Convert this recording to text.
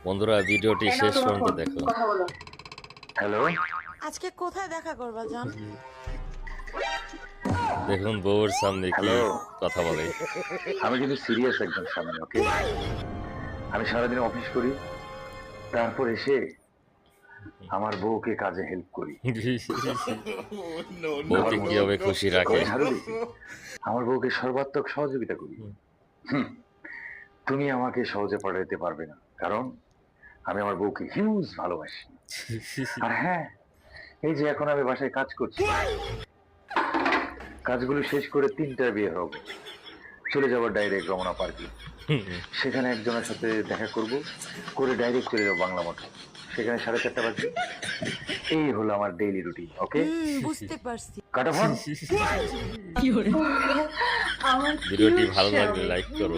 বন্ধুরা ভিডিওটি এই নাও শেষ তোমার পর্যন্ত ফোন, দেখো। কথা বলো। হ্যালো, আজকে কোথায় দেখা করবা জান? দেখুন বউয়ের সামনে কি হ্যালো। কথা বলে। আমি কিন্তু সিরিয়াস একজন স্বামী, ওকে? আমি সারাদিন অফিস করি, তারপর এসে আমার বউকে কাজে হেল্প করি, বউকে কিভাবে খুশি রাখে। ঝাড়ু দিই, আমার বউকে সর্বাত্মক সহযোগিতা করি। হুম, তুমি আমাকে সহজে পাঠাতে পারবে না, কারণ আমি আমার বউকে হিউজ ভালোবাসি। আর হ্যাঁ, এই যে এখন আমি বাসায় কাজ করছি, কাজগুলো শেষ করে 3টায় বিয়ে হবে, চলে যাবো ডাইরেক্ট রমনা পার্কে। সেখানে একজনের সাথে দেখা করব, করে ডাইরেক্ট চলে যাবো বাংলা মঠে, সেখানে 4:30 বাজবে। এই হলো আমার ডেইলি রুটিন, ওকে? বুঝতে পারছি। কাটা ফোন। আমার ভিডিওটি cute ভালো লাগলে স্বামী। লাইক করো।